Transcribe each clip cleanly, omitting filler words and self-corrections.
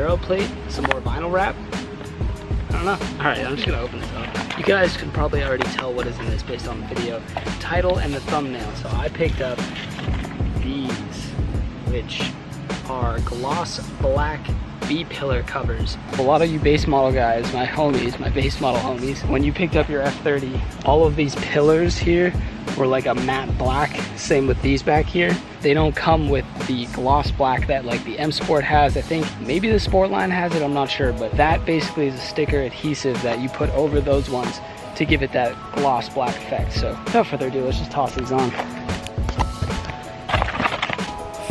aero plate, some more vinyl wrap. I don't know. Alright, I'm just gonna open this up. You guys can probably already tell what is in this based on the video title and the thumbnail. So I picked up these, which are gloss black B-pillar covers. A lot of you base model guys, my homies, my base model homies, when you picked up your F30, all of these pillars here were like a matte black. Same with these back here. They don't come with the gloss black that like the M Sport has. I think maybe the Sport line has it, I'm not sure, but that basically is a sticker adhesive that you put over those ones to give it that gloss black effect. So without further ado, let's just toss these on.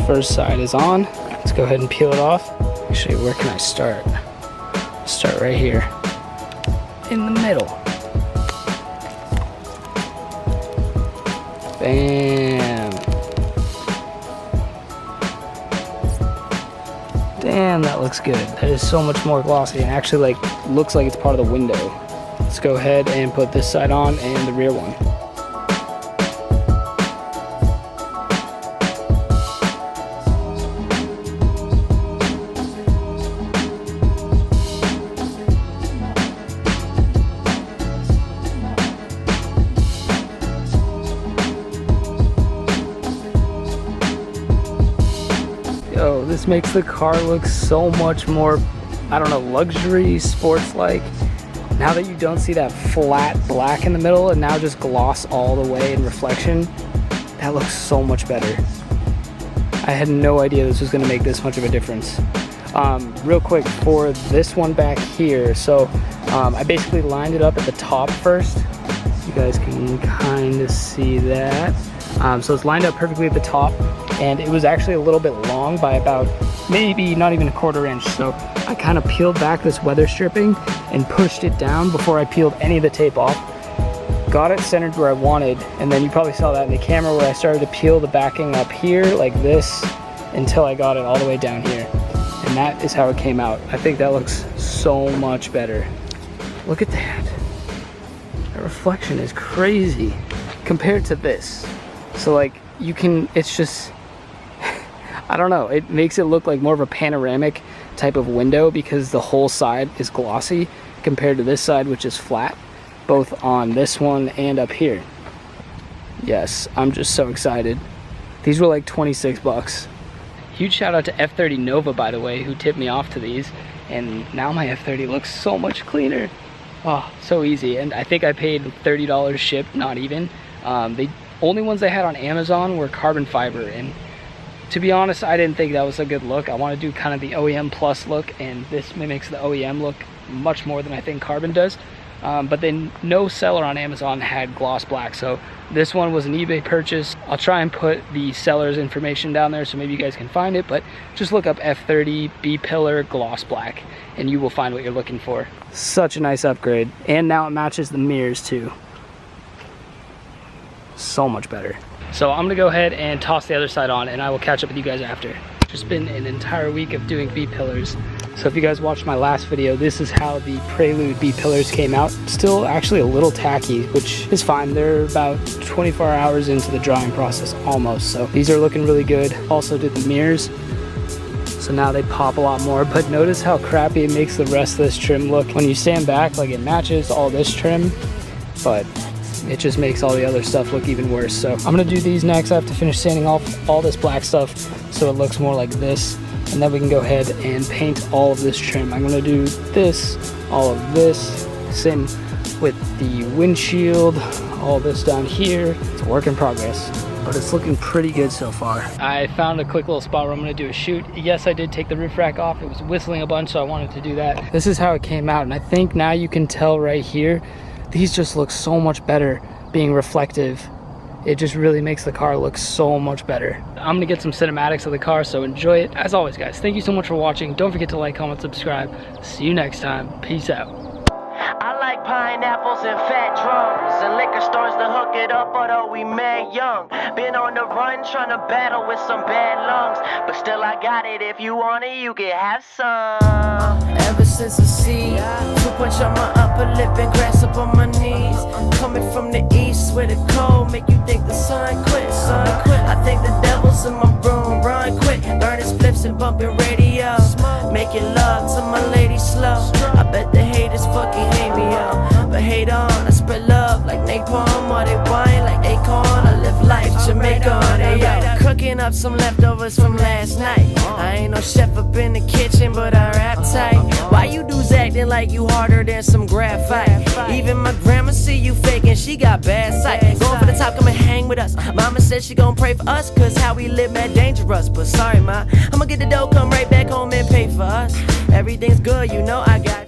First side is on. Let's go ahead and peel it off. Actually, where can I start? Start right here in the middle. Bam. Damn, that looks good. That is so much more glossy and actually like looks like it's part of the window. Let's go ahead and put this side on and the rear one. Yo, this makes the car look so much more, I don't know, luxury, sports-like. Now that you don't see that flat black in the middle and now just gloss all the way in reflection, that looks so much better. I had no idea this was gonna make this much of a difference. Real quick, for this one back here, so I basically lined it up at the top first. You guys can kind of see that. So it's lined up perfectly at the top, and it was actually a little bit long by about maybe not even a quarter inch. So I kind of peeled back this weather stripping and pushed it down before I peeled any of the tape off. Got it centered where I wanted, and then you probably saw that in the camera where I started to peel the backing up here like this until I got it all the way down here. And that is how it came out. I think that looks so much better. Look at that. That reflection is crazy compared to this. So like you can, it's just, I don't know, it makes it look like more of a panoramic type of window because the whole side is glossy compared to this side, which is flat, both on this one and up here. Yes, I'm just so excited. These were like 26 bucks. Huge shout out to F30 Nova, by the way, who tipped me off to these. And now my F30 looks so much cleaner. Oh, so easy. And I think I paid $30 shipped, not even. The only ones they had on Amazon were carbon fiber, and to be honest, I didn't think that was a good look. I want to do kind of the OEM plus look, and this mimics the OEM look much more than I think carbon does. But then no seller on Amazon had gloss black, so this one was an eBay purchase. I'll try and put the seller's information down there so maybe you guys can find it, but just look up F30 B-pillar gloss black and you will find what you're looking for. Such a nice upgrade, and now it matches the mirrors too. So much better. So I'm gonna go ahead and toss the other side on, and I will catch up with you guys after. Just been an entire week of doing B-pillars. So if you guys watched my last video, this is how the Prelude B-pillars came out. Still actually a little tacky, which is fine. They're about 24 hours into the drying process almost. So these are looking really good. Also did the mirrors. So now they pop a lot more, but notice how crappy it makes the rest of this trim look. When you stand back, like it matches all this trim, but it just makes all the other stuff look even worse. So I'm gonna do these next. I have to finish sanding off all this black stuff so it looks more like this, and then we can go ahead and paint all of this trim. I'm gonna do this, all of this, same with the windshield, all this down here. It's a work in progress, but it's looking pretty good so far. I found a quick little spot where I'm gonna do a shoot. Yes, I did take the roof rack off. It was whistling a bunch, so I wanted to do that. This is how it came out, and I think now you can tell right here, these just look so much better being reflective. It just really makes the car look so much better. I'm gonna get some cinematics of the car, so enjoy it. As always, guys, thank you so much for watching. Don't forget to like, comment, subscribe. See you next time. Peace out. I like pineapples and fat drums and liquor stores to hook it up, although we mad young. Been on the run trying to battle with some bad lungs, but still I got it. If you want it, you can have some. since a seed. Fruit punch on my upper lip and grass up on my knees. Coming from the east where the cold make you think the sun quit, son. I think the devil's in my room, run quick. Burning spliffs and bumping radio. Making love to my lady slow. I bet the haters fucking hate me, yo. But hate on, I spread love like napalm. Or they whine like acorn. I live life Jamaica on it, yo. Cooking up some leftovers from last night. I ain't no chef up in the kitchen, but I rap tight. Why you dudes acting like you harder than some graphite? Even my grandma see you faking, she got bad sight. Going for the top, come and hang with us. Mama said she gon' pray for us, cause how we live mad dangerous. But sorry, ma, I'ma get the dough, come right back home and pay for us. Everything's good, you know I got